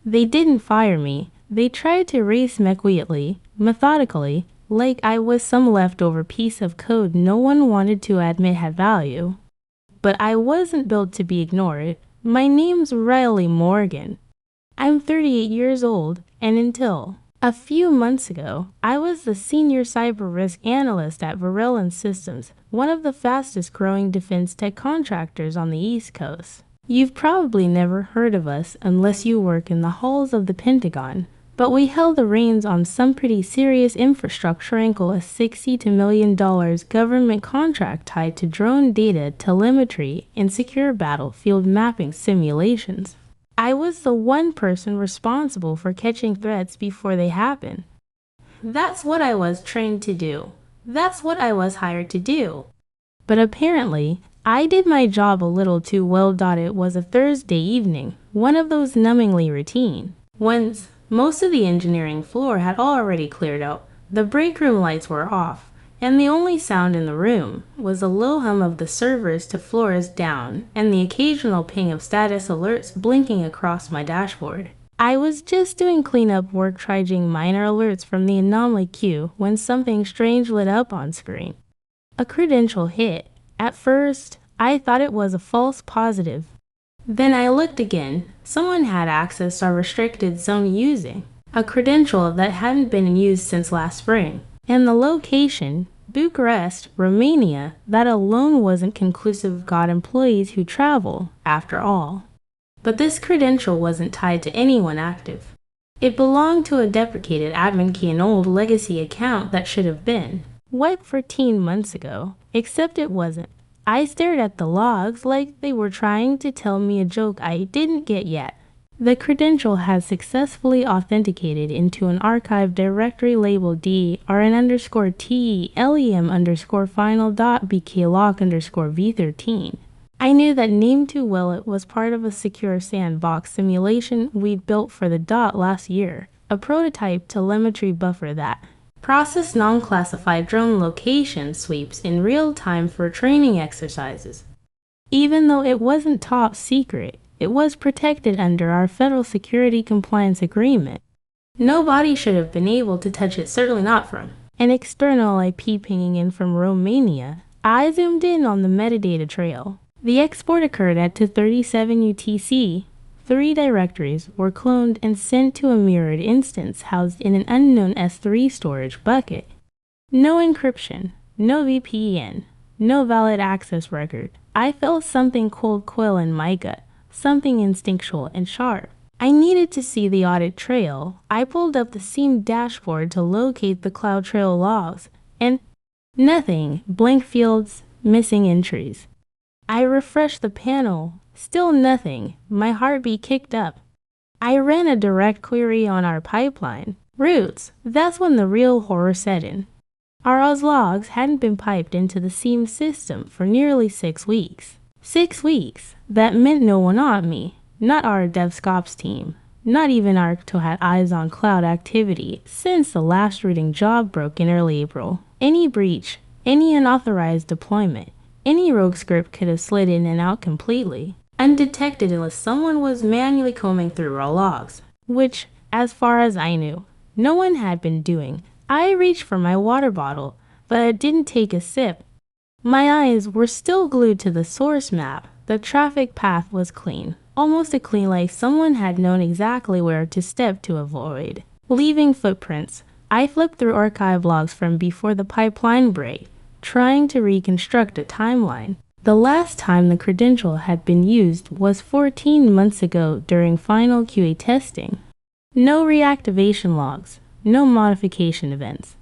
They didn't fire me. They tried to erase me quietly, methodically, like I was some leftover piece of code no one wanted to admit had value. But I wasn't built to be ignored. My name's Virellon Morgan. I'm 38 years old, and until a few months ago, I was the senior cyber risk analyst at Virellon Systems, one of the fastest growing defense tech contractors on the East Coast. You've probably never heard of us unless you work in the halls of the Pentagon, but we held the reins on some pretty serious infrastructure, including a $60 million government contract tied to drone data, telemetry, and secure battlefield mapping simulations. I was the one person responsible for catching threats before they happen. That's what I was trained to do. That's what I was hired to do. But apparently, I did my job a little too well. It was a Thursday evening, one of those numbingly routine ones. Most of the engineering floor had already cleared out, the break room lights were off, and the only sound in the room was the low hum of the servers to floors down and the occasional ping of status alerts blinking across my dashboard. I was just doing cleanup work, triaging minor alerts from the anomaly queue when something strange lit up on screen. A credential hit. At first, I thought it was a false positive. Then I looked again. Someone had access to our restricted zone using a credential that hadn't been in use since last spring. And the location, Bucharest, Romania, that alone wasn't conclusive. Got employees who travel, after all. But this credential wasn't tied to anyone active. It belonged to a deprecated admin key, an old legacy account that should have been wiped 14 months ago, except it wasn't. I stared at the logs like they were trying to tell me a joke I didn't get yet. The credential has successfully authenticated into an archive directory labeled DRN_TELEM_final.bklock_v13. I knew that name too well. It was part of a secure sandbox simulation we'd built for the DOT last year, a prototype telemetry buffer that process non-classified drone location sweeps in real time for training exercises. Even though it wasn't top secret, it was protected under our federal security compliance agreement. Nobody should have been able to touch it, certainly not from an external IP pinging in from Romania. I zoomed in on the metadata trail. The export occurred at 237 UTC. 3 directories were cloned and sent to a mirrored instance housed in an unknown S3 storage bucket. No encryption, no VPN, no valid access record. I felt something cold coil in my gut, something instinctual and sharp. I needed to see the audit trail. I pulled up the SIEM dashboard to locate the CloudTrail logs, and nothing, blank fields, missing entries. I refreshed the panel. Still nothing. My heartbeat kicked up. I ran a direct query on our pipeline routes. That's when the real horror set in. Our Oz logs hadn't been piped into the SIEM system for nearly 6 weeks. 6 weeks. That meant no one on me. Not our DevScops team. Not even our CTO had eyes on cloud activity since the last routing job broke in early April. Any breach, any unauthorized deployment, any rogue script could have slid in and out completely, undetected unless someone was manually combing through our logs, which, as far as I knew, no one had been doing. I reached for my water bottle, but I didn't take a sip. My eyes were still glued to the source map. The traffic path was clean, almost as clean, like someone had known exactly where to step to avoid leaving footprints. I flipped through archive logs from before the pipeline break, trying to reconstruct a timeline. The last time the credential had been used was 14 months ago during final QA testing. No reactivation logs, no modification events.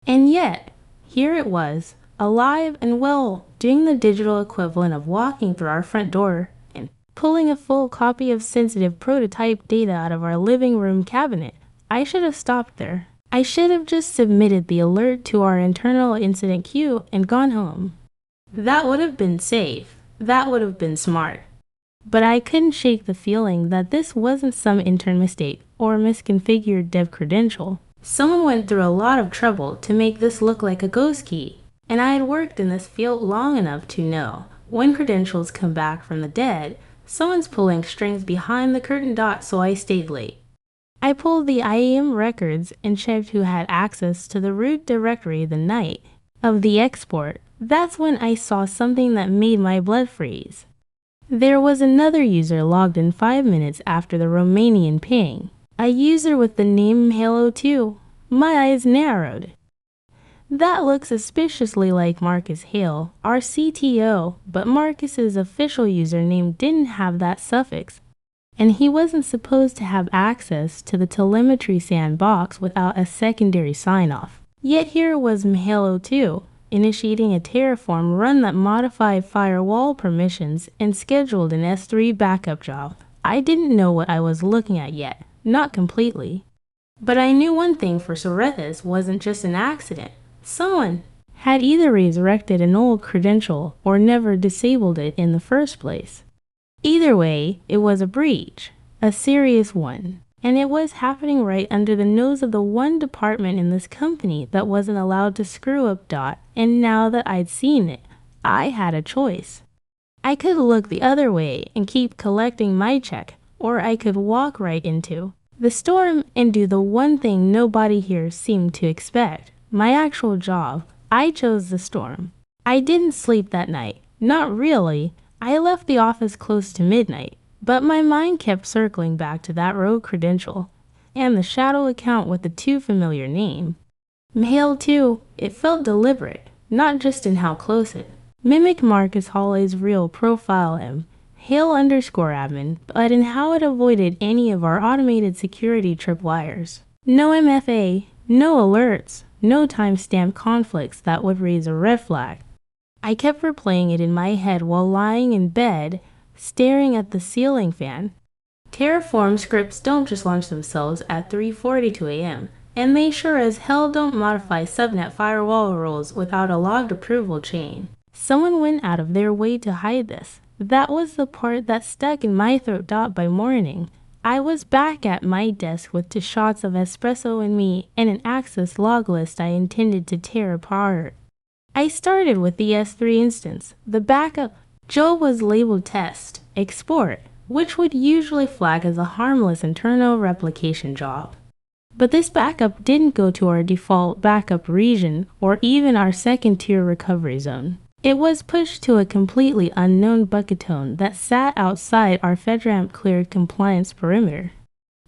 And yet, here it was, alive and well, doing the digital equivalent of walking through our front door and pulling a full copy of sensitive prototype data out of our living room cabinet. I should have stopped there. I should have just submitted the alert to our internal incident queue and gone home. That would have been safe. That would have been smart. But I couldn't shake the feeling that this wasn't some intern mistake or misconfigured dev credential. Someone went through a lot of trouble to make this look like a ghost key, and I had worked in this field long enough to know when credentials come back from the dead, someone's pulling strings behind the curtain. So I stayed late. I pulled the IAM records and checked who had access to the root directory the night of the export. That's when I saw something that made my blood freeze. There was another user logged in 5 minutes after the Romanian ping. A user with the name Halo2. My eyes narrowed. That looked suspiciously like Marcus Hale, our CTO, but Marcus's official username didn't have that suffix, and he wasn't supposed to have access to the telemetry sandbox without a secondary sign-off. Yet here was Halo2, initiating a Terraform run that modified firewall permissions and scheduled an S3 backup job. I didn't know what I was looking at yet, not completely. But I knew one thing for sure: this wasn't just an accident. Someone had either resurrected an old credential or never disabled it in the first place. Either way, it was a breach, a serious one, and it was happening right under the nose of the one department in this company that wasn't allowed to screw up. And now that I'd seen it, I had a choice. I could look the other way and keep collecting my check, or I could walk right into the storm and do the one thing nobody here seemed to expect. My actual job. I chose the storm. I didn't sleep that night. Not really. I left the office close to midnight, but my mind kept circling back to that rogue credential and the shadow account with the too familiar name. Hale too. It felt deliberate, not just in how close it mimicked Marcus Hawley's real profile Hale_admin, but in how it avoided any of our automated security tripwires. No MFA, no alerts, no timestamp conflicts that would raise a red flag. I kept replaying it in my head while lying in bed, staring at the ceiling fan. Terraform scripts don't just launch themselves at 3:42 a.m., and they sure as hell don't modify subnet firewall rules without a logged approval chain. Someone went out of their way to hide this. That was the part that stuck in my throat. By morning, I was back at my desk with 2 shots of espresso in me and an access log list I intended to tear apart. I started with the S3 instance, the backup. Joe was labeled test, export, which would usually flag as a harmless internal replication job. But this backup didn't go to our default backup region or even our second-tier recovery zone. It was pushed to a completely unknown bucketone that sat outside our FedRAMP-cleared compliance perimeter.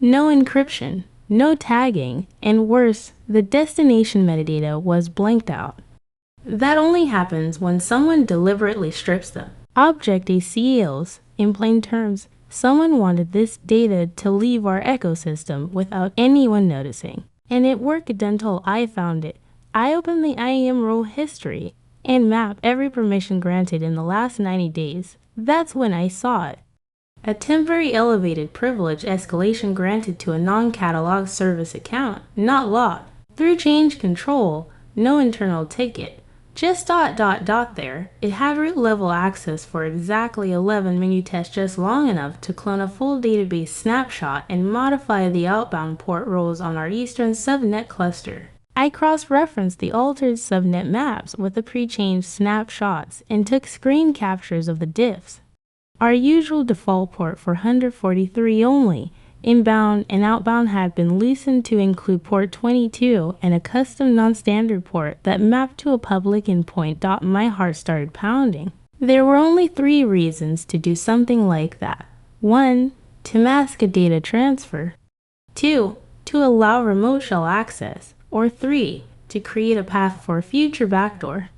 No encryption, no tagging, and worse, the destination metadata was blanked out. That only happens when someone deliberately strips them. Object ACLs, in plain terms, someone wanted this data to leave our ecosystem without anyone noticing. And it worked until I found it. I opened the IAM role history and mapped every permission granted in the last 90 days. That's when I saw it. A temporary elevated privilege escalation granted to a non-catalog service account, not locked. Through change control, no internal ticket. Just ... there. It had root level access for exactly 11 menu tests, just long enough to clone a full database snapshot and modify the outbound port roles on our eastern subnet cluster. I cross-referenced the altered subnet maps with the pre-changed snapshots and took screen captures of the diffs. Our usual default port for 143 only, inbound and outbound, had been loosened to include port 22 and a custom non-standard port that mapped to a public endpoint. My heart started pounding. There were only 3 reasons to do something like that. 1. To mask a data transfer. 2. To allow remote shell access. Or 3. To create a path for a future backdoor.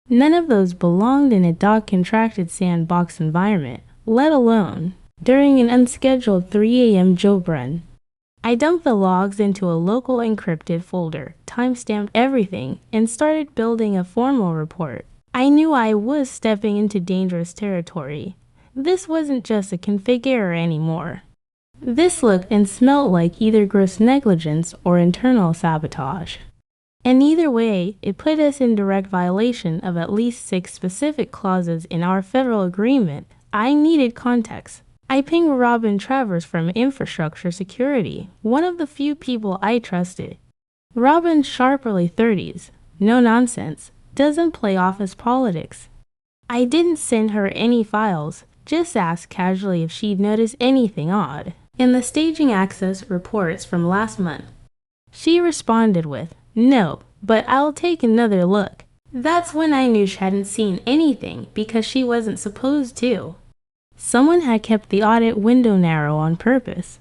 None of those belonged in a contracted sandbox environment, let alone during an unscheduled 3 a.m. job run. I dumped the logs into a local encrypted folder, timestamped everything, and started building a formal report. I knew I was stepping into dangerous territory. This wasn't just a config error anymore. This looked and smelled like either gross negligence or internal sabotage. And either way, it put us in direct violation of at least 6 specific clauses in our federal agreement. I needed context. I pinged Robin Travers from Infrastructure Security, one of the few people I trusted. Robin's sharp early 30s, no nonsense, doesn't play office politics. I didn't send her any files, just asked casually if she'd noticed anything odd. in the staging access reports from last month. She responded with, "No, but I'll take another look." That's when I knew she hadn't seen anything because she wasn't supposed to. Someone had kept the audit window narrow on purpose.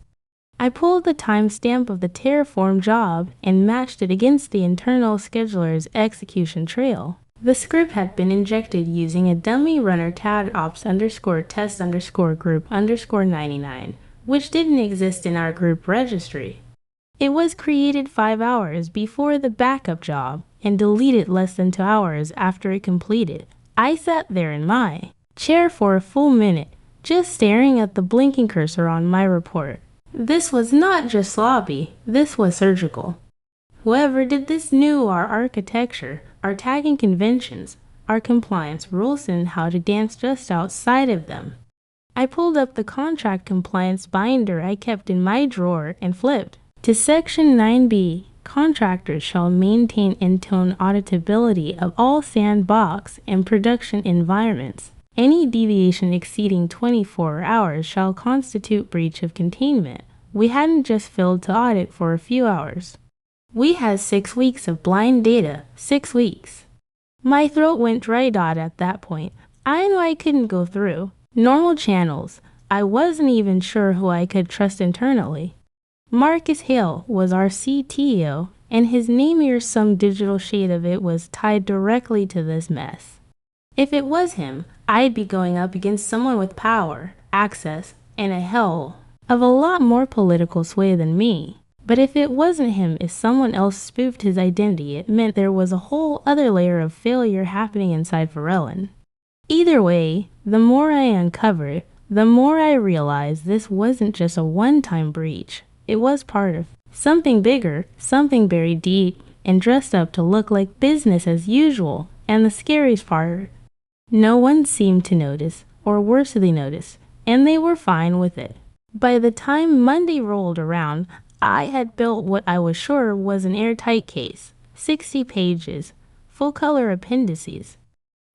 I pulled the timestamp of the Terraform job and matched it against the internal scheduler's execution trail. The script had been injected using a dummy runner tagged ops_test_group_99, which didn't exist in our group registry. It was created 5 hours before the backup job and deleted less than 2 hours after it completed. I sat there in my chair for a full minute, just staring at the blinking cursor on my report. This was not just sloppy, this was surgical. Whoever did this knew our architecture, our tagging conventions, our compliance rules, and how to dance just outside of them. I pulled up the contract compliance binder I kept in my drawer and flipped to Section 9B. Contractors shall maintain end-to-end auditability of all sandbox and production environments. Any deviation exceeding 24 hours shall constitute breach of containment. We hadn't just failed to audit for a few hours. We had 6 weeks of blind data, 6 weeks. My throat went dry at that point. I knew I couldn't go through normal channels. I wasn't even sure who I could trust internally. Marcus Hale was our CTO, and his name or some digital shade of it was tied directly to this mess. If it was him, I'd be going up against someone with power, access, and a hell of a lot more political sway than me. But if it wasn't him, if someone else spoofed his identity, it meant there was a whole other layer of failure happening inside Virellon. Either way, the more I uncovered, the more I realized this wasn't just a one-time breach. It was part of something bigger, something buried deep and dressed up to look like business as usual. And the scariest part, no one seemed to notice, or worse, they noticed, and they were fine with it. By the time Monday rolled around, I had built what I was sure was an airtight case, 60 pages, full-color appendices,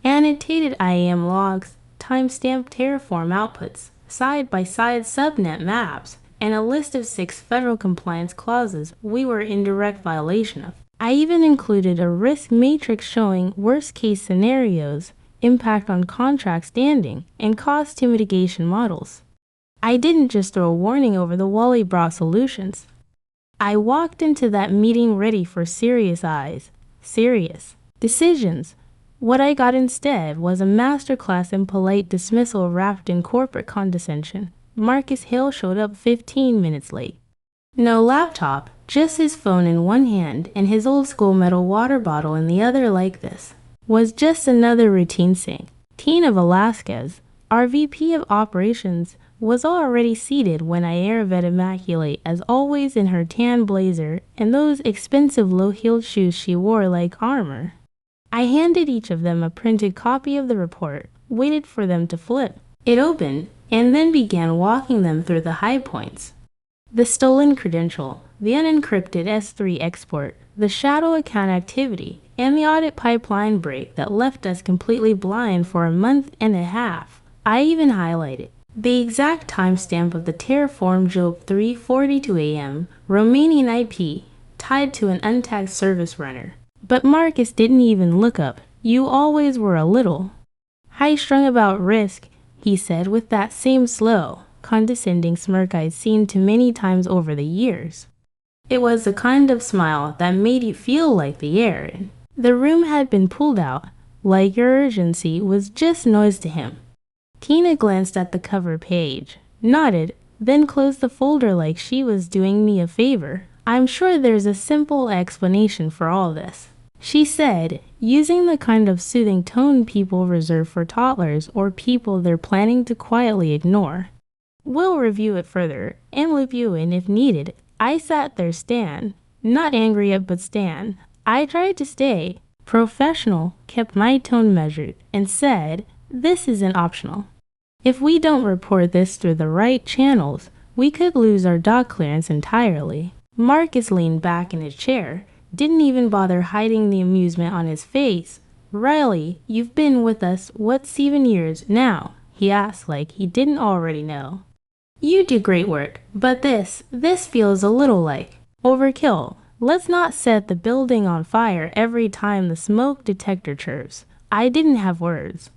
annotated IAM logs, timestamped Terraform outputs, side-by-side subnet maps, and a list of 6 federal compliance clauses we were in direct violation of. I even included a risk matrix showing worst-case scenarios, impact on contract standing, and cost to mitigation models. I didn't just throw a warning over the wall. I brought solutions. I walked into that meeting ready for serious eyes, serious decisions. What I got instead was a masterclass in polite dismissal wrapped in corporate condescension. Marcus Hale showed up 15 minutes late. No laptop, just his phone in one hand and his old-school metal water bottle in the other. Like this was just another routine thing. Tina Velasquez, our VP of Operations, was already seated when I arrived immaculate as always in her tan blazer and those expensive low-heeled shoes she wore like armor. I handed each of them a printed copy of the report, waited for them to flip it open, and then began walking them through the high points. The stolen credential, the unencrypted S3 export, the shadow account activity, and the audit pipeline break that left us completely blind for a month and a half. I even highlighted the exact timestamp of the Terraform job 3:42 a.m. Romanian IP tied to an untagged service runner. But Marcus didn't even look up. "You always were a little high-strung about risk," he said with that same slow, condescending smirk I'd seen too many times over the years. It was the kind of smile that made you feel like the air in the room had been pulled out, like your urgency was just noise to him. Tina glanced at the cover page, nodded, then closed the folder like she was doing me a favor. "I'm sure there's a simple explanation for all this," she said, using the kind of soothing tone people reserve for toddlers or people they're planning to quietly ignore. "We'll review it further and loop you in if needed." I sat there, not angry yet, but I tried to stay professional, kept my tone measured, and said, "This isn't optional. If we don't report this through the right channels, we could lose our doc clearance entirely." Marcus leaned back in his chair, didn't even bother hiding the amusement on his face. "Riley, you've been with us, 7 years now?" he asked like he didn't already know. You do great work, but this feels a little like overkill. Let's not set the building on fire every time the smoke detector chirps. I didn't have words.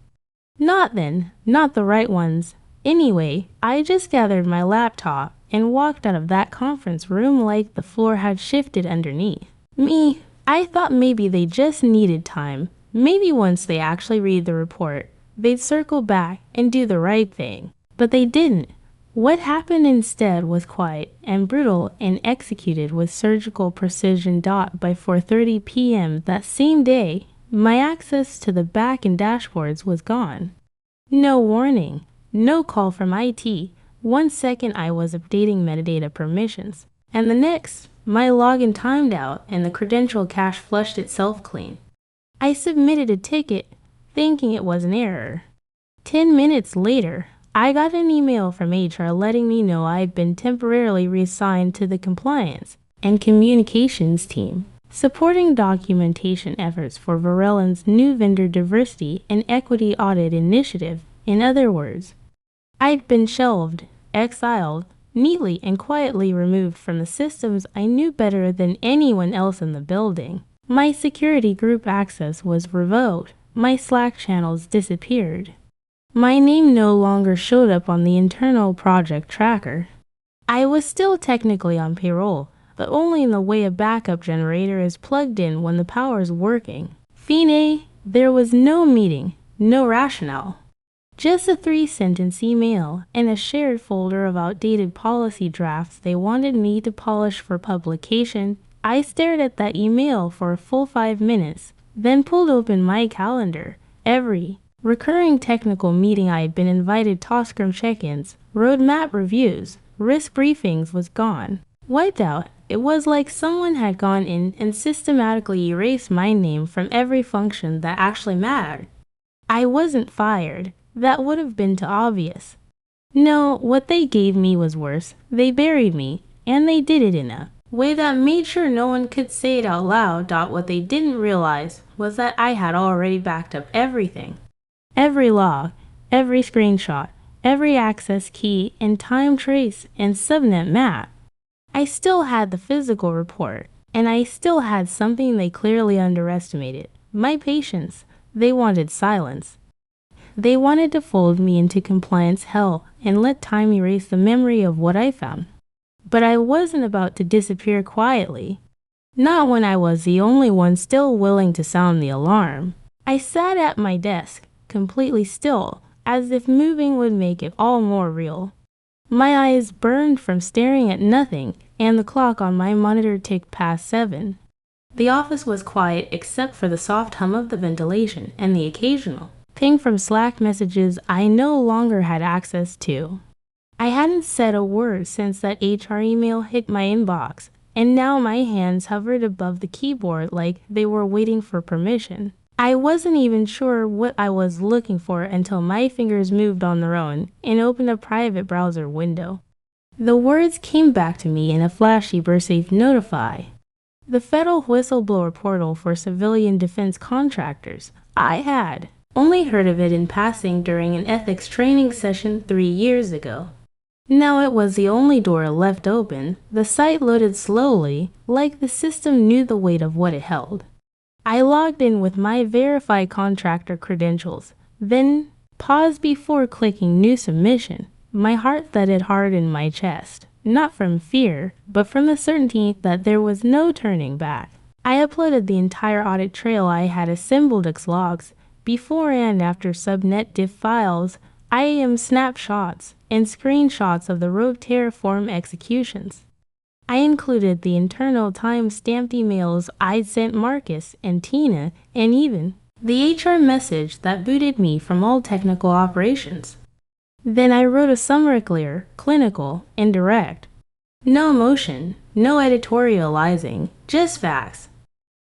Not then, not the right ones. Anyway, I just gathered my laptop and walked out of that conference room like the floor had shifted underneath me. I thought maybe they just needed time. Maybe once they actually read the report, they'd circle back and do the right thing. But they didn't. What happened instead was quiet and brutal and executed with surgical precision. By 4:30 p.m. that same day, my access to the back and dashboards was gone. No warning, no call from IT. 1 second I was updating metadata permissions, and the next, my login timed out and the credential cache flushed itself clean. I submitted a ticket, thinking it was an error. 10 minutes later, I got an email from HR letting me know I'd been temporarily reassigned to the compliance and communications team, supporting documentation efforts for Virellon's new vendor diversity and equity audit initiative. In other words, I'd been shelved, exiled, neatly and quietly removed from the systems I knew better than anyone else in the building. My security group access was revoked. My Slack channels disappeared. My name no longer showed up on the internal project tracker. I was still technically on payroll, but only in the way a backup generator is plugged in when the power's working. Fine, there was no meeting, no rationale. Just a 3-sentence email and a shared folder of outdated policy drafts they wanted me to polish for publication. I stared at that email for a full 5 minutes, then pulled open my calendar. Every recurring technical meeting I had been invited to, Scrum check-ins, roadmap reviews, risk briefings was gone. Wiped out. It was like someone had gone in and systematically erased my name from every function that actually mattered. I wasn't fired. That would have been too obvious. No, what they gave me was worse. They buried me, and they did it in a way that made sure no one could say it out loud. What they didn't realize was that I had already backed up everything. Every log, every screenshot, every access key and time trace and subnet map. I still had the physical report, and I still had something they clearly underestimated. My patience. They wanted silence. They wanted to fold me into compliance hell and let time erase the memory of what I found. But I wasn't about to disappear quietly. Not when I was the only one still willing to sound the alarm. I sat at my desk, completely still, as if moving would make it all more real. My eyes burned from staring at nothing, and the clock on my monitor ticked past 7. The office was quiet except for the soft hum of the ventilation and the occasional ping from Slack messages I no longer had access to. I hadn't said a word since that HR email hit my inbox, and now my hands hovered above the keyboard like they were waiting for permission. I wasn't even sure what I was looking for until my fingers moved on their own and opened a private browser window. The words came back to me in a flashy burst. Notify. The federal whistleblower portal for civilian defense contractors. I had only heard of it in passing during an ethics training session 3 years ago. Now it was the only door left open. The site loaded slowly, like the system knew the weight of what it held. I logged in with my verified contractor credentials, then paused before clicking New Submission. My heart thudded hard in my chest, not from fear, but from the certainty that there was no turning back. I uploaded the entire audit trail I had assembled, logs, before and after subnet diff files, IAM snapshots, and screenshots of the rogue Terraform executions. I included the internal time-stamped emails I'd sent Marcus and Tina, and even the HR message that booted me from all technical operations. Then I wrote a summary, clear, clinical, and direct. No emotion, no editorializing, just facts.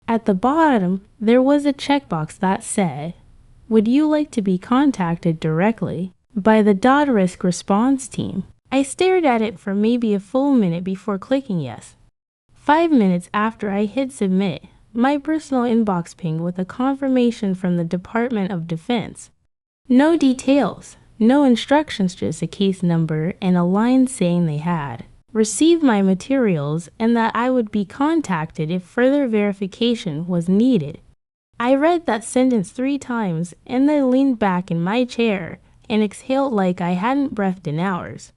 At the bottom, there was a checkbox that said, "Would you like to be contacted directly by the .risk response team?" I stared at it for maybe a full minute before clicking yes. 5 minutes after I hit submit, my personal inbox pinged with a confirmation from the Department of Defense. No details, No instructions, just a case number and a line saying they had received my materials and that I would be contacted if further verification was needed. I read that sentence 3 times and then leaned back in my chair and exhaled like I hadn't breathed in hours.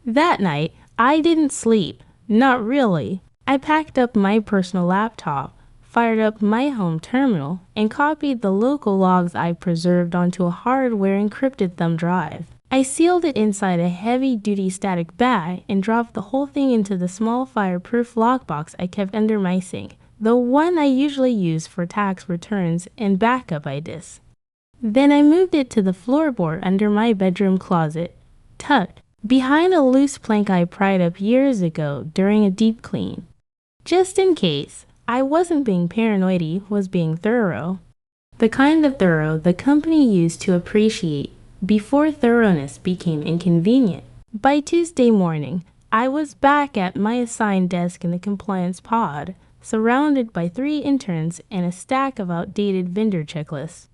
That night, I didn't sleep. Not really. I packed up my personal laptop, fired up my home terminal, and copied the local logs I preserved onto a hardware encrypted thumb drive. I sealed it inside a heavy-duty static bag and dropped the whole thing into the small fireproof lockbox I kept under my sink, the one I usually use for tax returns and backup IDs. Then I moved it to the floorboard under my bedroom closet, tucked behind a loose plank I pried up years ago during a deep clean. Just in case, I wasn't being paranoid, was being thorough. The kind of thorough the company used to appreciate before thoroughness became inconvenient. By Tuesday morning, I was back at my assigned desk in the compliance pod, surrounded by 3 interns and a stack of outdated vendor checklists.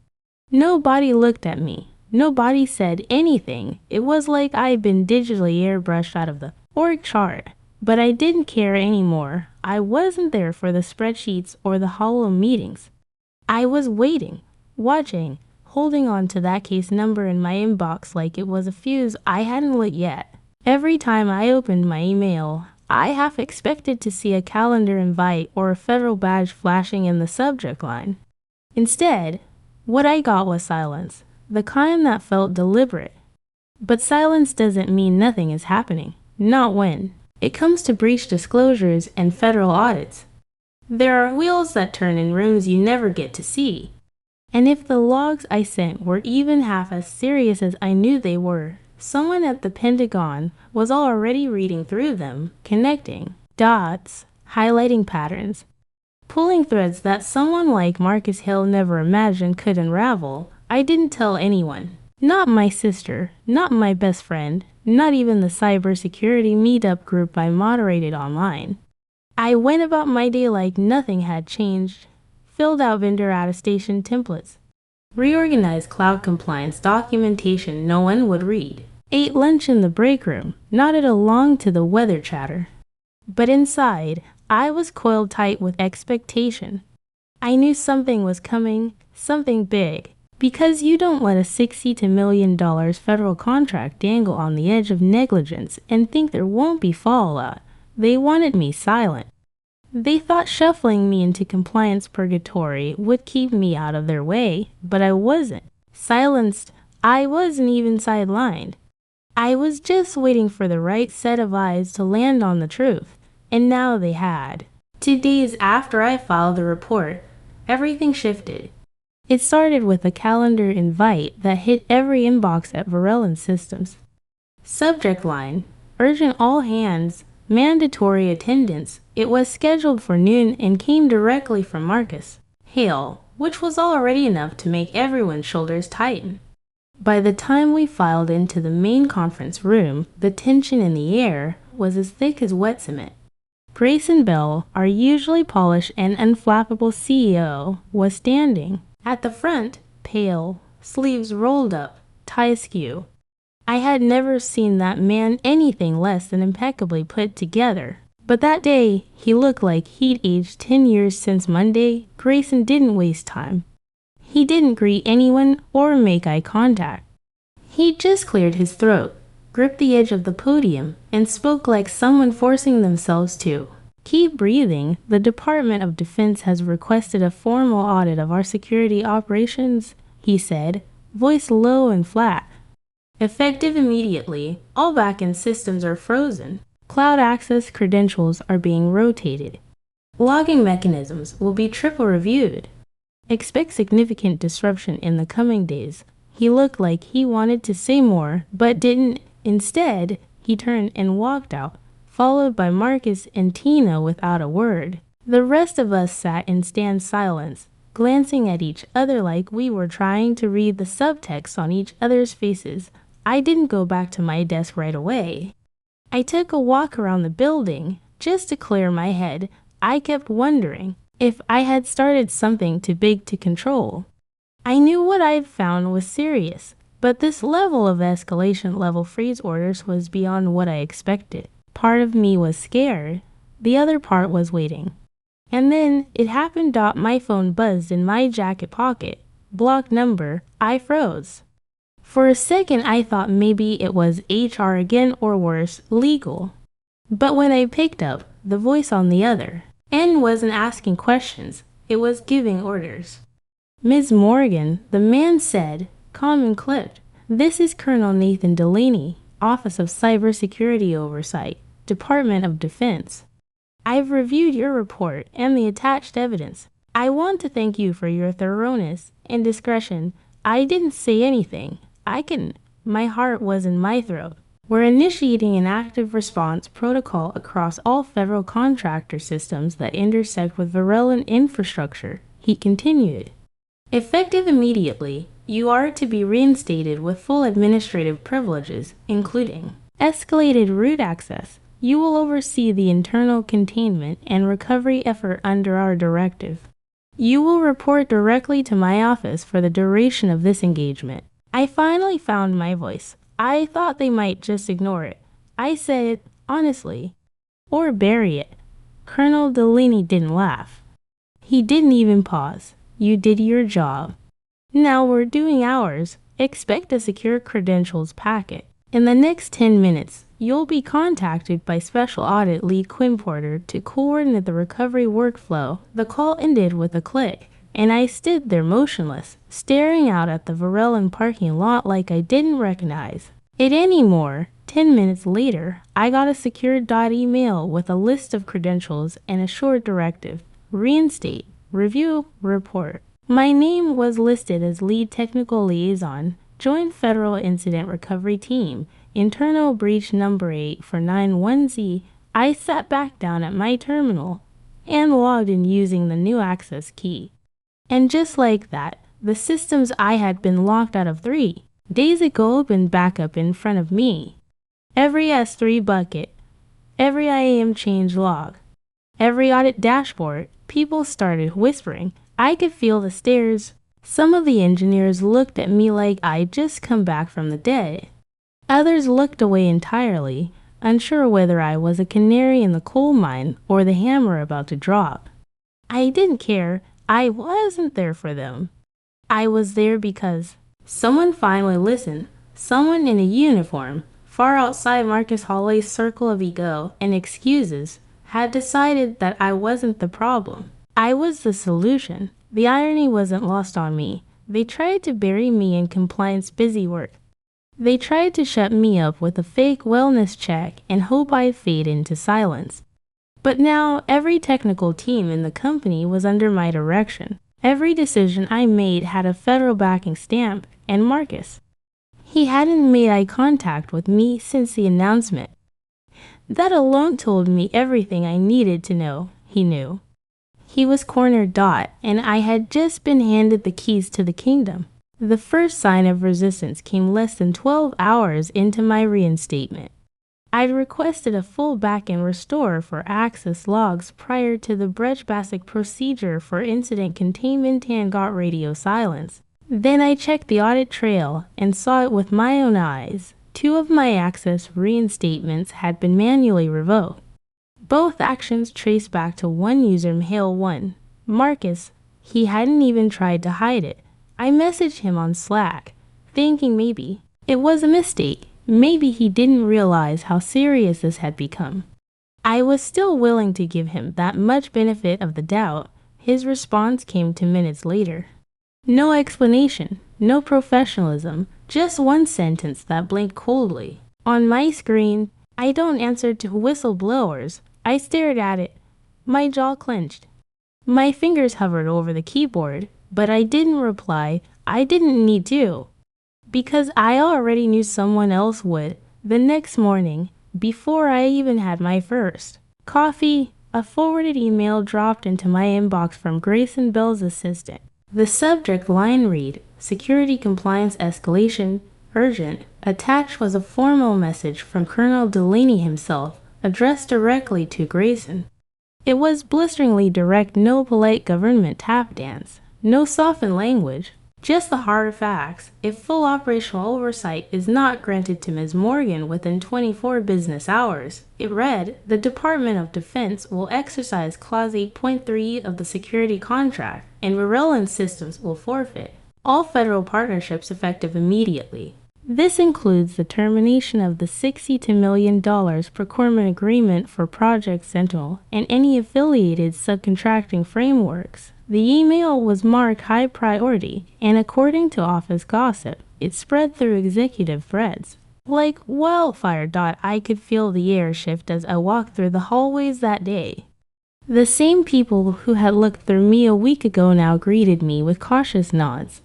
Nobody looked at me. Nobody said anything. It was like I'd been digitally airbrushed out of the org chart. But I didn't care anymore. I wasn't there for the spreadsheets or the hollow meetings. I was waiting, watching, holding on to that case number in my inbox like it was a fuse I hadn't lit yet. Every time I opened my email, I half expected to see a calendar invite or a federal badge flashing in the subject line. Instead, what I got was silence, the kind that felt deliberate. But silence doesn't mean nothing is happening. Not when it comes to breach disclosures and federal audits. There are wheels that turn in rooms you never get to see. And if the logs I sent were even half as serious as I knew they were, someone at the Pentagon was already reading through them, connecting dots, highlighting patterns, pulling threads that someone like Marcus Hill never imagined could unravel. I didn't tell anyone. Not my sister, not my best friend, not even the cybersecurity meetup group I moderated online. I went about my day like nothing had changed, filled out vendor attestation templates, reorganized cloud compliance documentation no one would read, ate lunch in the break room, nodded along to the weather chatter. But inside, I was coiled tight with expectation. I knew something was coming, something big. Because you don't let a $60 million federal contract dangle on the edge of negligence and think there won't be fallout. They wanted me silent. They thought shuffling me into compliance purgatory would keep me out of their way, but I wasn't. Silenced, I wasn't even sidelined. I was just waiting for the right set of eyes to land on the truth, and now they had. 2 days after I filed the report, everything shifted. It started with a calendar invite that hit every inbox at Virellon Systems. Subject line, urgent all hands, mandatory attendance. It was scheduled for noon and came directly from Marcus Hill, which was already enough to make everyone's shoulders tighten. By the time we filed into the main conference room, the tension in the air was as thick as wet cement. Grayson Bell, our usually polished and unflappable CEO, was standing at the front, pale, sleeves rolled up, tie askew. I had never seen that man anything less than impeccably put together. But that day, he looked like he'd aged 10 years since Monday. Grayson didn't waste time. He didn't greet anyone or make eye contact. He just cleared his throat, gripped the edge of the podium, and spoke like someone forcing themselves to. Keep breathing. The Department of Defense has requested a formal audit of our security operations, he said, voice low and flat. Effective immediately, all back-end systems are frozen. Cloud access credentials are being rotated. Logging mechanisms will be triple reviewed. Expect significant disruption in the coming days. He looked like he wanted to say more, but didn't. Instead, he turned and walked out, followed by Marcus and Tina without a word. The rest of us sat in stand silence, glancing at each other like we were trying to read the subtext on each other's faces. I didn't go back to my desk right away. I took a walk around the building just to clear my head. I kept wondering if I had started something too big to control. I knew what I had found was serious. But this level of escalation level freeze orders was beyond what I expected. Part of me was scared. The other part was waiting. And then it happened. My phone buzzed in my jacket pocket. Block number. I froze. For a second, I thought maybe it was HR again, or worse, legal. But when I picked up, the voice on the other end wasn't asking questions. It was giving orders. Ms. Morgan, the man said, calm and clipped, "This is Colonel Nathan Delaney, Office of Cybersecurity Oversight, Department of Defense. I've reviewed your report and the attached evidence. I want to thank you for your thoroughness and discretion. I didn't say anything. I couldn't. My heart was in my throat. We're initiating an active response protocol across all federal contractor systems that intersect with Virellon infrastructure," he continued. "Effective immediately, you are to be reinstated with full administrative privileges, including escalated root access. You will oversee the internal containment and recovery effort under our directive. You will report directly to my office for the duration of this engagement." I finally found my voice. I thought they might just ignore it. I said it honestly, or bury it. Colonel Delaney didn't laugh. He didn't even pause. "You did your job. Now we're doing ours. Expect a secure credentials packet. In the next 10 minutes, you'll be contacted by Special Audit Lead Quinn Porter to coordinate the recovery workflow." The call ended with a click, and I stood there motionless, staring out at the Virellon parking lot like I didn't recognize it anymore. 10 minutes later, I got a secured email with a list of credentials and a short directive: reinstate, review, report. My name was listed as Lead Technical Liaison, Joint Federal Incident Recovery Team, Internal Breach Number 8 for 91Z. I sat back down at my terminal and logged in using the new access key. And just like that, the systems I had been locked out of 3 days ago opened back up in front of me. Every S3 bucket, every IAM change log, every audit dashboard. People started whispering. I could feel the stares. Some of the engineers looked at me like I'd just come back from the dead. Others looked away entirely, unsure whether I was a canary in the coal mine or the hammer about to drop. I didn't care. I wasn't there for them. I was there because someone finally listened. Someone in a uniform, far outside Marcus Hawley's circle of ego and excuses, had decided that I wasn't the problem. I was the solution. The irony wasn't lost on me. They tried to bury me in compliance busy work. They tried to shut me up with a fake wellness check and hope I'd fade into silence. But now every technical team in the company was under my direction. Every decision I made had a federal backing stamp, and Marcus, he hadn't made eye contact with me since the announcement. That alone told me everything I needed to know. He knew. He was cornered. And I had just been handed the keys to the kingdom. The first sign of resistance came less than 12 hours into my reinstatement. I'd requested a full back-end restore for access logs prior to the Brecht basic procedure for incident containment and got radio silence. Then I checked the audit trail and saw it with my own eyes. 2 of my access reinstatements had been manually revoked. Both actions traced back to one user, Hale1. Marcus, he hadn't even tried to hide it. I messaged him on Slack, thinking maybe it was a mistake. Maybe he didn't realize how serious this had become. I was still willing to give him that much benefit of the doubt. His response came 2 minutes later. No explanation, no professionalism, just one sentence that blinked coldly. On my screen, I don't answer to whistleblowers. I stared at it. My jaw clenched. My fingers hovered over the keyboard, but I didn't reply. I didn't need to, because I already knew someone else would. The next morning, before I even had my first coffee, a forwarded email dropped into my inbox from Grayson Bell's assistant. The subject line read, "Security Compliance Escalation, Urgent." Attached was a formal message from Colonel Delaney himself, addressed directly to Grayson. It was blisteringly direct, no polite government tap dance, no softened language. Just the hard facts. If full operational oversight is not granted to Ms. Morgan within 24 business hours, it read, the Department of Defense will exercise Clause 8.3 of the security contract, and Virellon Systems will forfeit all federal partnerships effective immediately. This includes the termination of the $62 million procurement agreement for Project Sentinel and any affiliated subcontracting frameworks. The email was marked high priority, and according to office gossip, it spread through executive threads. Like wildfire. I could feel the air shift as I walked through the hallways that day. The same people who had looked through me a week ago now greeted me with cautious nods.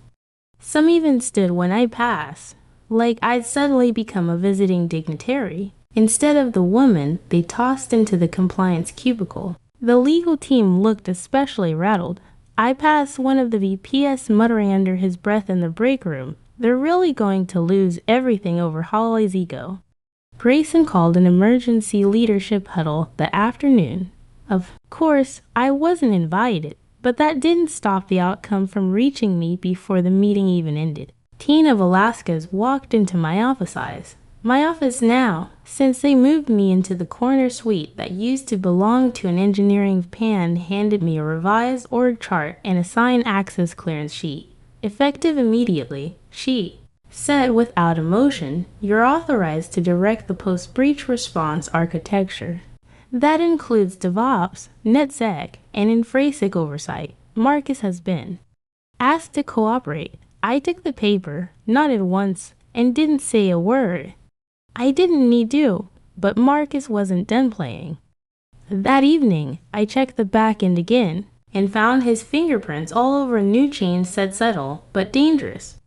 Some even stood when I passed, like I'd suddenly become a visiting dignitary. Instead of the woman, they tossed into the compliance cubicle. The legal team looked especially rattled. I passed one of the VPs muttering under his breath in the break room. They're really going to lose everything over Holly's ego. Grayson called an emergency leadership huddle that afternoon. Of course, I wasn't invited, but that didn't stop the outcome from reaching me before the meeting even ended. Tina Velasquez walked into my office now, since they moved me into the corner suite that used to belong to an engineering pan, handed me a revised org chart and a signed access clearance sheet. Effective immediately, she said without emotion, you're authorized to direct the post-breach response architecture. That includes DevOps, NetSec, and infrasec oversight. Marcus has been asked to cooperate. I took the paper, nodded once, and didn't say a word. I didn't need to, but Marcus wasn't done playing. That evening, I checked the back end again and found his fingerprints all over a new chain said subtle but dangerous.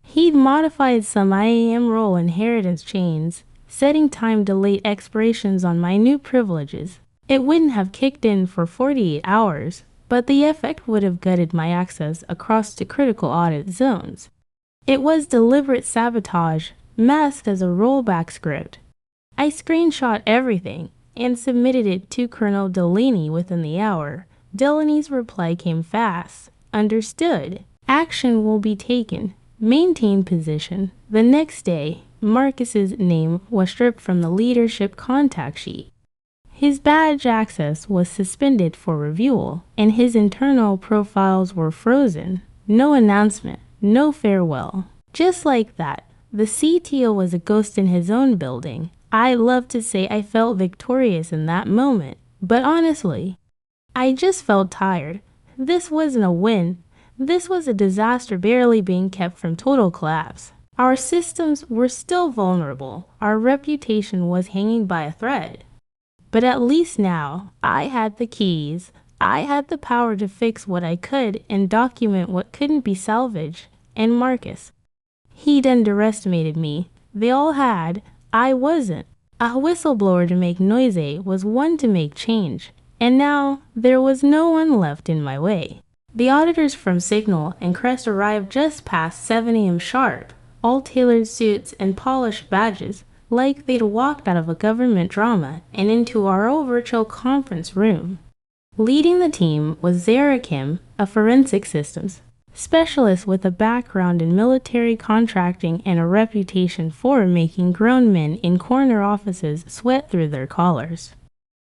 He'd modified some IAM role inheritance chains, setting time delayed expirations on my new privileges. It wouldn't have kicked in for 48 hours, but the effect would have gutted my access across to critical audit zones. It was deliberate sabotage, masked as a rollback script. I screenshot everything and submitted it to Colonel Delaney within the hour. Delaney's reply came fast. Understood. Action will be taken. Maintain position. The next day, Marcus's name was stripped from the leadership contact sheet. His badge access was suspended for review, and his internal profiles were frozen. No announcement, no farewell. Just like that, the CTO was a ghost in his own building. I love to say I felt victorious in that moment, but honestly, I just felt tired. This wasn't a win. This was a disaster barely being kept from total collapse. Our systems were still vulnerable. Our reputation was hanging by a thread. But at least now, I had the keys. I had the power to fix what I could and document what couldn't be salvaged. And Marcus, he'd underestimated me. They all had. I wasn't. A whistleblower to make noise was one to make change. And now, there was no one left in my way. The auditors from Signal and Crest arrived just past 7 a.m. sharp, all tailored suits and polished badges, like they'd walked out of a government drama and into our old virtual conference room. Leading the team was Zara Kim, a forensic systems specialist with a background in military contracting and a reputation for making grown men in corner offices sweat through their collars.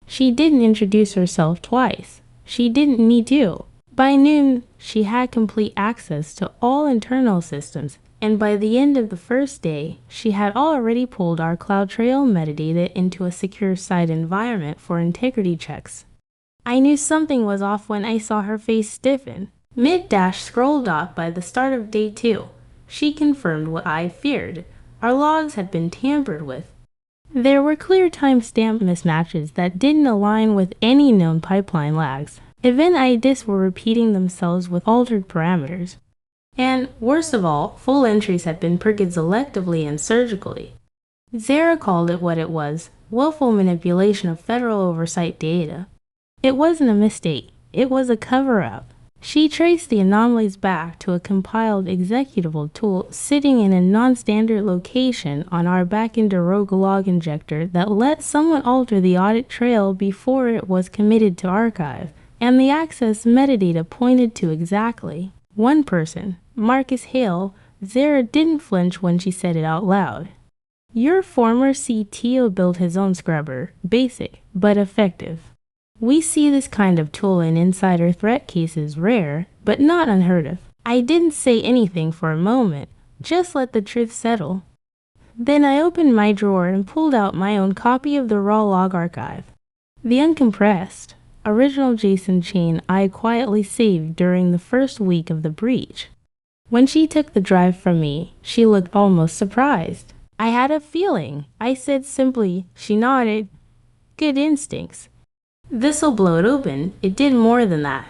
She didn't introduce herself twice. She didn't need to. By noon, she had complete access to all internal systems, and by the end of the first day, she had already pulled our CloudTrail metadata into a secure site environment for integrity checks. I knew something was off when I saw her face stiffen. Mid-scroll dot by the start of day 2. She confirmed what I feared. Our logs had been tampered with. There were clear timestamp mismatches that didn't align with any known pipeline lags. Event IDs were repeating themselves with altered parameters. And, worst of all, full entries had been purged selectively and surgically. Zara called it what it was, willful manipulation of federal oversight data. It wasn't a mistake, it was a cover-up. She traced the anomalies back to a compiled executable tool sitting in a non-standard location on our backend rogue log injector that let someone alter the audit trail before it was committed to archive, and the access metadata pointed to exactly one person, Marcus Hale, Zara didn't flinch when she said it out loud. Your former CTO built his own scrubber, basic, but effective. We see this kind of tool in insider threat cases rare, but not unheard of. I didn't say anything for a moment, just let the truth settle. Then I opened my drawer and pulled out my own copy of the raw log archive. The uncompressed, original JSON chain I quietly saved during the first week of the breach. When she took the drive from me, she looked almost surprised. I had a feeling, I said simply. She nodded. Good instincts. This'll blow it open. It did more than that.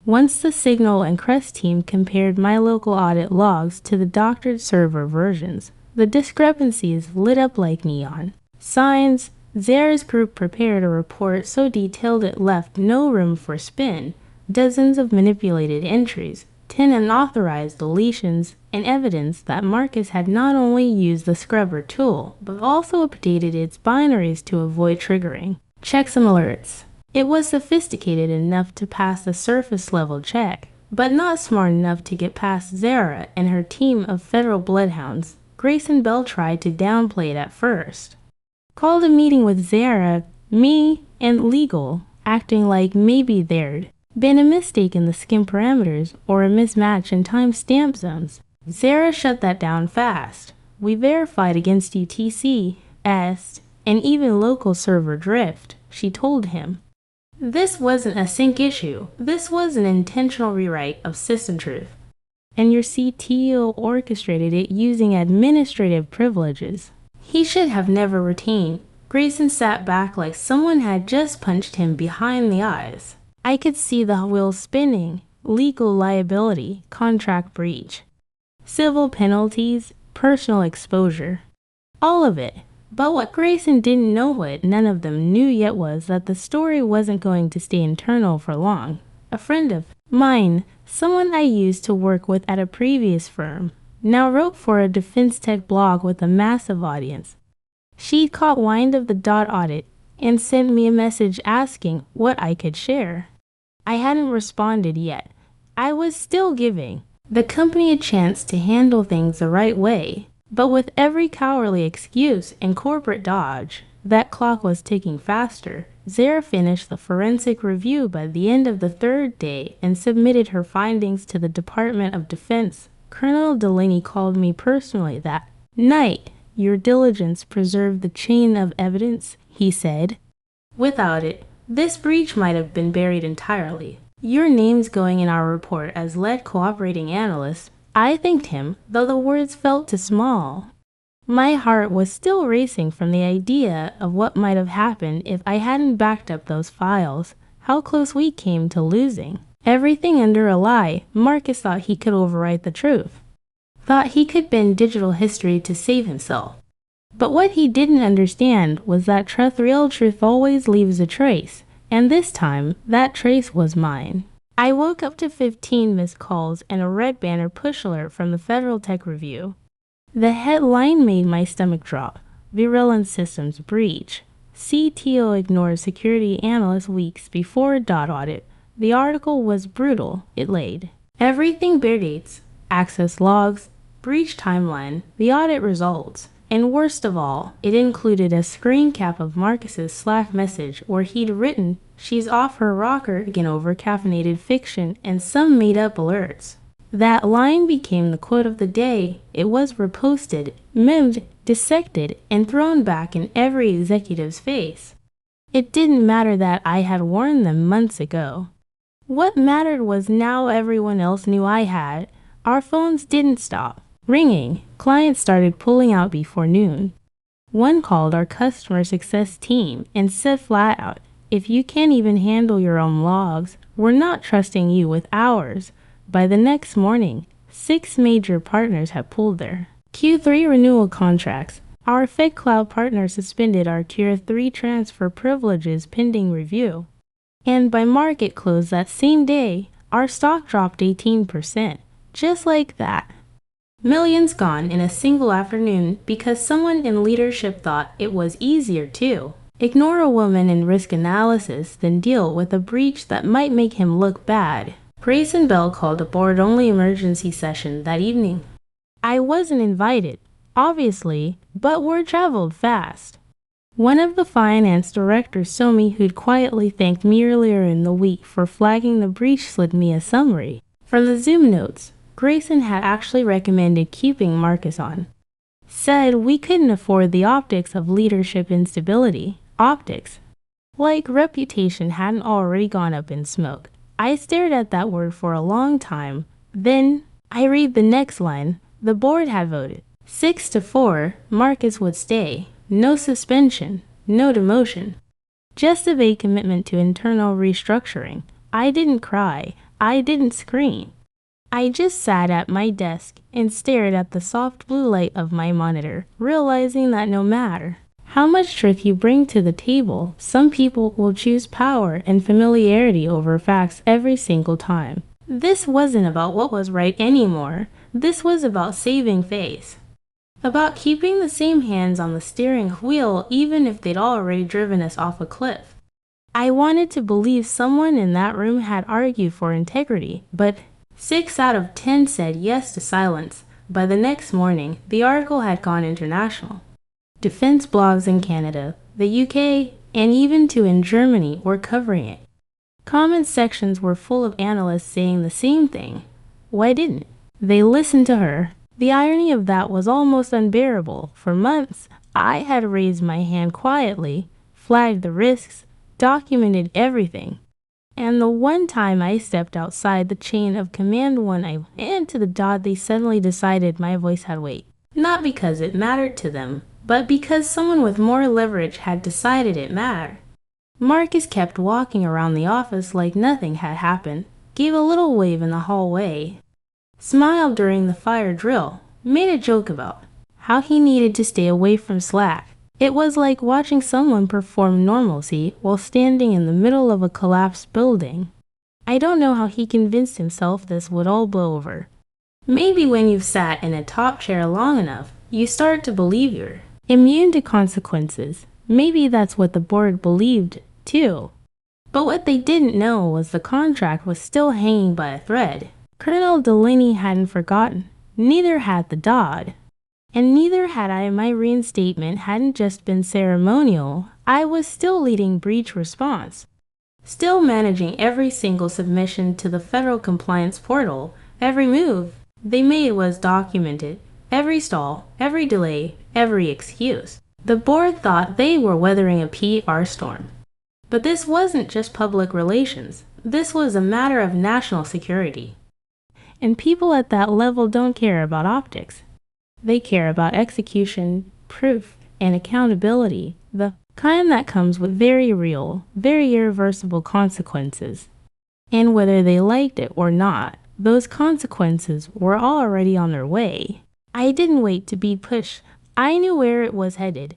Once the Signal and Crest team compared my local audit logs to the doctored server versions, the discrepancies lit up like neon. Signs. Zara's group prepared a report so detailed it left no room for spin. Dozens of manipulated entries, 10 unauthorized deletions, and evidence that Marcus had not only used the scrubber tool, but also updated its binaries to avoid triggering checksum alerts. It was sophisticated enough to pass the surface-level check, but not smart enough to get past Zara and her team of federal bloodhounds. Grayson Bell tried to downplay it at first. Called a meeting with Zara, me, and legal, acting like maybe there'd been a mistake in the skim parameters or a mismatch in timestamp zones. Zara shut that down fast. We verified against UTC, EST, and even local server drift, she told him. This wasn't a sync issue. This was an intentional rewrite of system truth. And your CTO orchestrated it using administrative privileges. He should have never retained. Grayson sat back like someone had just punched him behind the eyes. I could see the wheels spinning. Legal liability, contract breach, civil penalties, personal exposure. All of it. But what Grayson didn't know, what none of them knew yet, was that the story wasn't going to stay internal for long. A friend of mine, someone I used to work with at a previous firm, now wrote for a defense tech blog with a massive audience. She'd caught wind of the DOT audit and sent me a message asking what I could share. I hadn't responded yet. I was still giving the company a chance to handle things the right way. But with every cowardly excuse and corporate dodge, that clock was ticking faster. Zara finished the forensic review by the end of the third day and submitted her findings to the Department of Defense. Colonel Delaney called me personally that night. Your diligence preserved the chain of evidence, he said. Without it, this breach might have been buried entirely. Your name's going in our report as lead cooperating analyst. I thanked him, though the words felt too small. My heart was still racing from the idea of what might have happened if I hadn't backed up those files, how close we came to losing. Everything under a lie. Marcus thought he could overwrite the truth. Thought he could bend digital history to save himself. But what he didn't understand was that real truth always leaves a trace, and this time, that trace was mine. I woke up to 15 missed calls and a red banner push alert from the Federal Tech Review. The headline made my stomach drop. Virellon Systems breach. CTO ignores security analyst weeks before DOT audit. The article was brutal, it laid. Everything bare dates, access logs, breach timeline, the audit results. And worst of all, it included a screen cap of Marcus's Slack message where he'd written, "She's off her rocker again over caffeinated fiction," and some made-up alerts. That line became the quote of the day. It was reposted, memed, dissected, and thrown back in every executive's face. It didn't matter that I had warned them months ago. What mattered was now everyone else knew I had. Our phones didn't stop ringing. Clients started pulling out before noon. One called our customer success team and said flat out, "If you can't even handle your own logs, we're not trusting you with ours." By the next morning, 6 major partners had pulled their Q3 renewal contracts. Our Fed Cloud partner suspended our Tier 3 transfer privileges pending review. And by market close that same day, our stock dropped 18%. Just like that. Millions gone in a single afternoon because someone in leadership thought it was easier to ignore a woman in risk analysis than deal with a breach that might make him look bad. Grayson Bell called a board-only emergency session that evening. I wasn't invited, obviously, but word traveled fast. One of the finance directors saw me who'd quietly thanked me earlier in the week for flagging the breach slid me a summary. From the Zoom notes, Grayson had actually recommended keeping Marcus on. Said we couldn't afford the optics of leadership instability. Optics. Like reputation hadn't already gone up in smoke. I stared at that word for a long time. Then, I read the next line. The board had voted 6-4, Marcus would stay. No suspension, no demotion. Just a vague commitment to internal restructuring. I didn't cry. I didn't scream. I just sat at my desk and stared at the soft blue light of my monitor, realizing that no matter how much truth you bring to the table, some people will choose power and familiarity over facts every single time. This wasn't about what was right anymore. This was about saving face. About keeping the same hands on the steering wheel even if they'd already driven us off a cliff. I wanted to believe someone in that room had argued for integrity, but 6 out of 10 said yes to silence. By the next morning, the article had gone international. Defense blogs in Canada, the UK, and even in Germany were covering it. Comment sections were full of analysts saying the same thing. Why didn't they listen to her? The irony of that was almost unbearable. For months, I had raised my hand quietly, flagged the risks, documented everything. And the one time I stepped outside the chain of command and to the dot, they suddenly decided my voice had weight. Not because it mattered to them, but because someone with more leverage had decided it mattered. Marcus kept walking around the office like nothing had happened, gave a little wave in the hallway, smiled during the fire drill, made a joke about how he needed to stay away from Slack. It was like watching someone perform normalcy while standing in the middle of a collapsed building. I don't know how he convinced himself this would all blow over. Maybe when you've sat in a top chair long enough, you start to believe you're immune to consequences. Maybe that's what the board believed, too. But what they didn't know was the contract was still hanging by a thread. Colonel Delaney hadn't forgotten. Neither had the Dodd. And neither had I. My reinstatement hadn't just been ceremonial. I was still leading breach response. Still managing every single submission to the federal compliance portal. Every move they made was documented. Every stall, every delay, every excuse. The board thought they were weathering a PR storm. But this wasn't just public relations. This was a matter of national security. And people at that level don't care about optics. They care about execution, proof, and accountability, the kind that comes with very real, very irreversible consequences. And whether they liked it or not, those consequences were already on their way. I didn't wait to be pushed. I knew where it was headed.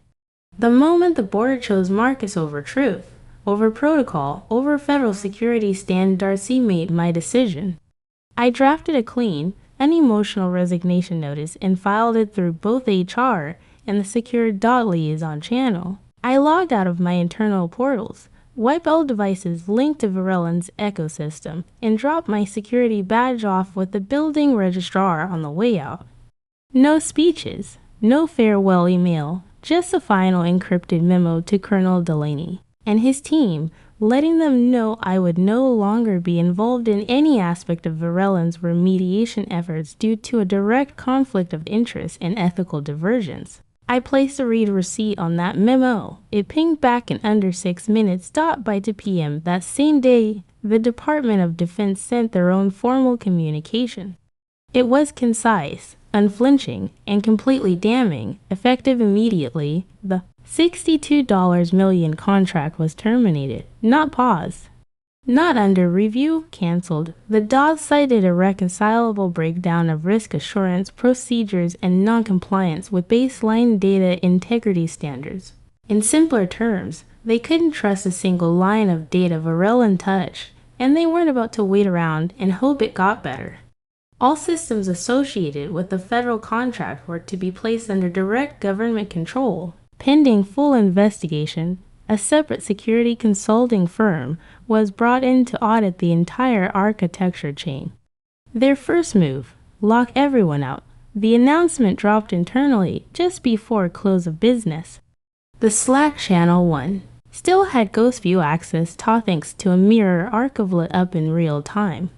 The moment the board chose Marcus over truth, over protocol, over federal security standards, he made my decision. I drafted a clean, unemotional resignation notice and filed it through both HR and the secure liaison channel. I logged out of my internal portals, wiped all devices linked to Virellon's ecosystem, and dropped my security badge off with the building registrar on the way out. No speeches, no farewell email, just a final encrypted memo to Colonel Delaney and his team, letting them know I would no longer be involved in any aspect of Virellon's remediation efforts due to a direct conflict of interest and ethical divergence. I placed a read receipt on that memo. It pinged back in under 6 minutes. By 2 p.m. that same day, the Department of Defense sent their own formal communication. It was concise, unflinching, and completely damning. Effective immediately, the $62 million contract was terminated, not paused. Not under review, canceled. The DOS cited a reconcilable breakdown of risk assurance procedures and non-compliance with baseline data integrity standards. In simpler terms, they couldn't trust a single line of data Virellon touched, and they weren't about to wait around and hope it got better. All systems associated with the federal contract were to be placed under direct government control, pending full investigation, a separate security consulting firm, was brought in to audit the entire architecture chain. Their first move: lock everyone out. The announcement dropped internally just before close of business. The Slack channel 1 still had ghost view access thanks to a mirror archive up in real time.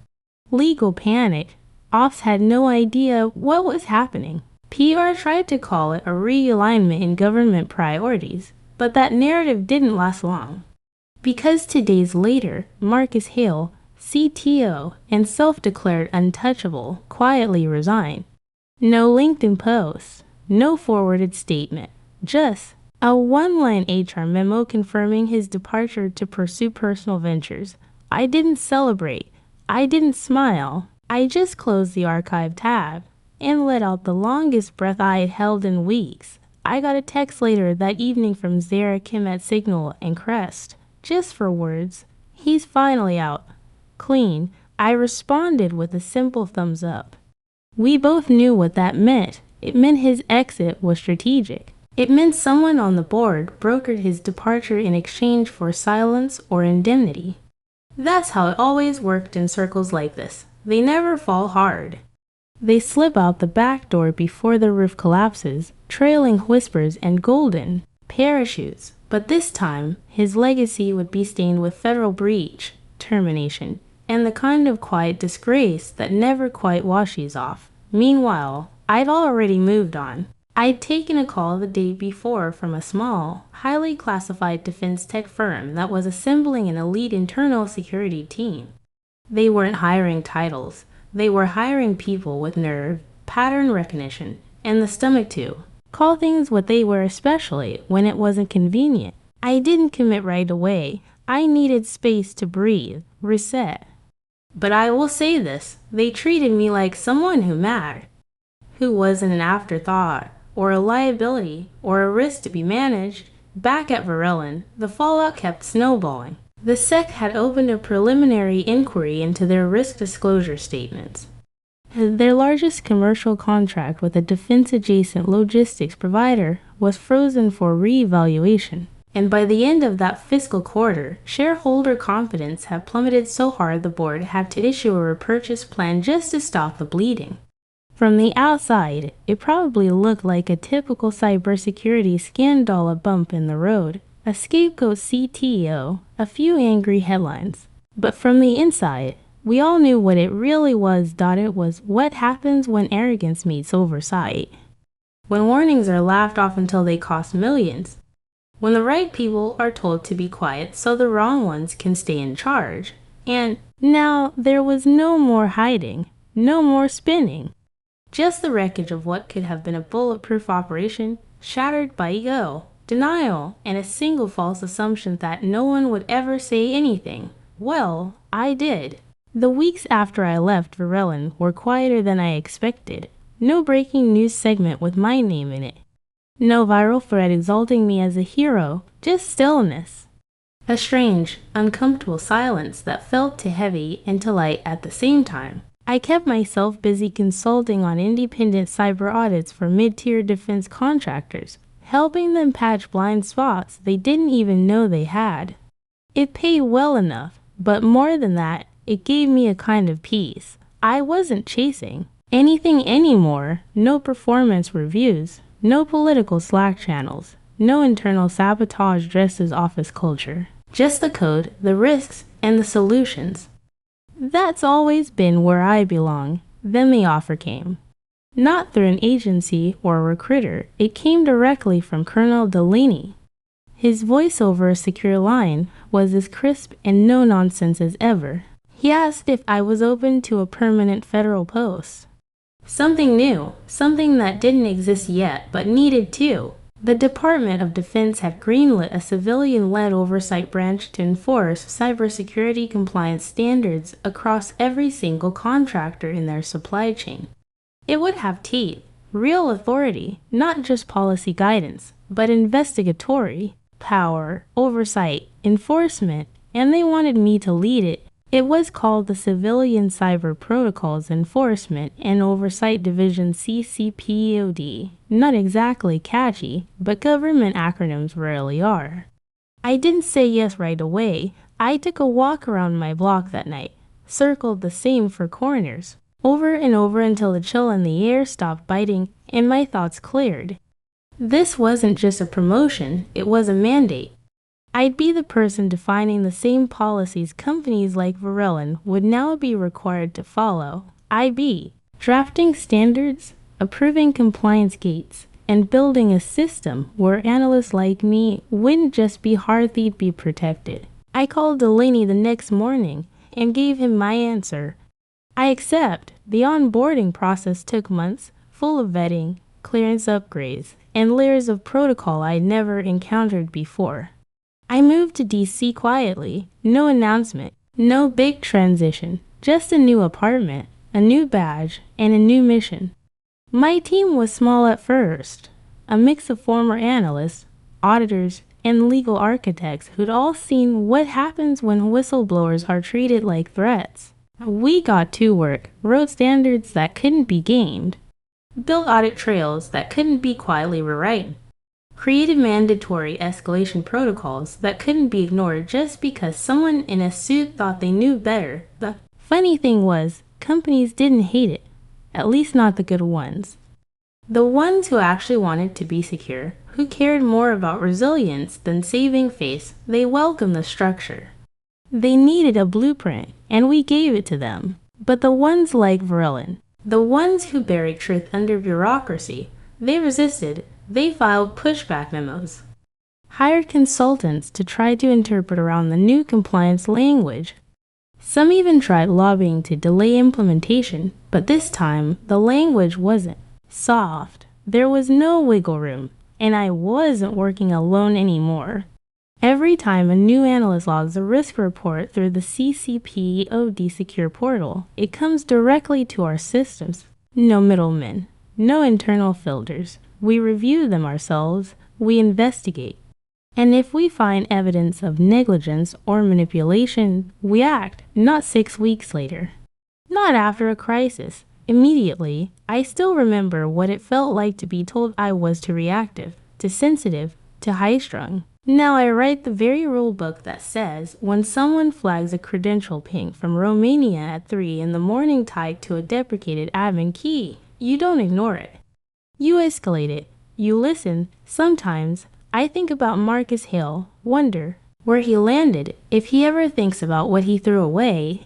Legal panic. Ops had no idea what was happening. PR tried to call it a realignment in government priorities, but that narrative didn't last long. Because 2 days later, Marcus Hale, CTO and self-declared untouchable, quietly resigned. No LinkedIn post, no forwarded statement, just a one-line HR memo confirming his departure to pursue personal ventures. I didn't celebrate. I didn't smile. I just closed the archive tab and let out the longest breath I had held in weeks. I got a text later that evening from Zara Kim at Signal and Crest, just for words. He's finally out. Clean. I responded with a simple thumbs up. We both knew what that meant. It meant his exit was strategic. It meant someone on the board brokered his departure in exchange for silence or indemnity. That's how it always worked in circles like this. They never fall hard. They slip out the back door before the roof collapses, trailing whispers and golden parachutes. But this time, his legacy would be stained with federal breach, termination, and the kind of quiet disgrace that never quite washes off. Meanwhile, I'd already moved on. I'd taken a call the day before from a small, highly classified defense tech firm that was assembling an elite internal security team. They weren't hiring titles. They were hiring people with nerve, pattern recognition, and the stomach to call things what they were, especially when it wasn't convenient. I didn't commit right away. I needed space to breathe, reset. But I will say this, they treated me like someone who mattered, who wasn't an afterthought, or a liability, or a risk to be managed. Back at Virellon, the fallout kept snowballing. The SEC had opened a preliminary inquiry into their risk disclosure statements. Their largest commercial contract with a defense-adjacent logistics provider was frozen for re-evaluation. And by the end of that fiscal quarter, shareholder confidence had plummeted so hard the board had to issue a repurchase plan just to stop the bleeding. From the outside, it probably looked like a typical cybersecurity scandal, a bump in the road, a scapegoat CTO, a few angry headlines. But from the inside, we all knew what it really was. It was what happens when arrogance meets oversight. When warnings are laughed off until they cost millions. When the right people are told to be quiet so the wrong ones can stay in charge. And now there was no more hiding, no more spinning. Just the wreckage of what could have been a bulletproof operation, shattered by ego, denial, and a single false assumption that no one would ever say anything. Well, I did. The weeks after I left Virellon were quieter than I expected. No breaking news segment with my name in it. No viral thread exalting me as a hero, just stillness. A strange, uncomfortable silence that felt too heavy and too light at the same time. I kept myself busy consulting on independent cyber audits for mid-tier defense contractors, helping them patch blind spots they didn't even know they had. It paid well enough, but more than that, it gave me a kind of peace. I wasn't chasing anything anymore. No performance reviews, no political Slack channels, no internal sabotage dressed as office culture. Just the code, the risks, and the solutions. That's always been where I belong. Then the offer came. Not through an agency or a recruiter. It came directly from Colonel Delaney. His voice over a secure line was as crisp and no-nonsense as ever. He asked if I was open to a permanent federal post. Something new, something that didn't exist yet but needed to. The Department of Defense had greenlit a civilian-led oversight branch to enforce cybersecurity compliance standards across every single contractor in their supply chain. It would have teeth, real authority, not just policy guidance, but investigatory power, oversight, enforcement, and they wanted me to lead it. It was called the Civilian Cyber Protocols Enforcement and Oversight Division, CCPOD. Not exactly catchy, but government acronyms rarely are. I didn't say yes right away. I took a walk around my block that night, circled the same 4 corners, over and over until the chill in the air stopped biting and my thoughts cleared. This wasn't just a promotion, it was a mandate. I'd be the person defining the same policies companies like Virellon would now be required to follow. I'd be drafting standards, approving compliance gates, and building a system where analysts like me wouldn't just be hard, they'd be protected. I called Delaney the next morning and gave him my answer. I accept. The onboarding process took months, full of vetting, clearance upgrades, and layers of protocol I'd never encountered before. I moved to DC quietly, no announcement, no big transition, just a new apartment, a new badge, and a new mission. My team was small at first, a mix of former analysts, auditors, and legal architects who'd all seen what happens when whistleblowers are treated like threats. We got to work, wrote standards that couldn't be gamed, built audit trails that couldn't be quietly rewritten, created mandatory escalation protocols that couldn't be ignored just because someone in a suit thought they knew better. The funny thing was, companies didn't hate it, at least not the good ones. The ones who actually wanted to be secure, who cared more about resilience than saving face, they welcomed the structure. They needed a blueprint, and we gave it to them. But the ones like Virellon, the ones who buried truth under bureaucracy, they resisted. They filed pushback memos, hired consultants to try to interpret around the new compliance language. Some even tried lobbying to delay implementation, but this time the language wasn't soft. There was no wiggle room, and I wasn't working alone anymore. Every time a new analyst logs a risk report through the CCP-OD secure portal, it comes directly to our systems. No middlemen, no internal filters. We review them ourselves, we investigate. And if we find evidence of negligence or manipulation, we act, not 6 weeks later. Not after a crisis. Immediately, I still remember what it felt like to be told I was too reactive, too sensitive, too high-strung. Now I write the very rule book that says when someone flags a credential ping from Romania at 3 in the morning tied to a deprecated admin key, you don't ignore it. You escalate it. You listen. Sometimes, I think about Marcus Hale, wonder where he landed, if he ever thinks about what he threw away,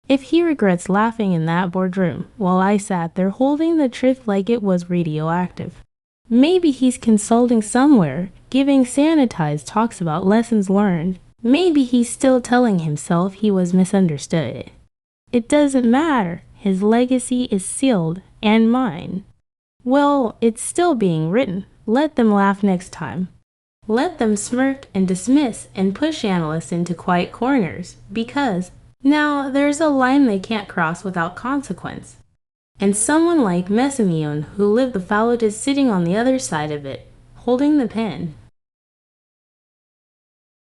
if he regrets laughing in that boardroom while I sat there holding the truth like it was radioactive. Maybe he's consulting somewhere, giving sanitized talks about lessons learned. Maybe he's still telling himself he was misunderstood. It doesn't matter. His legacy is sealed, and mine. Well, it's still being written. Let them laugh next time. Let them smirk and dismiss and push analysts into quiet corners, because now there's a line they can't cross without consequence. And someone like Messamion, who lived the fallow, is sitting on the other side of it, holding the pen.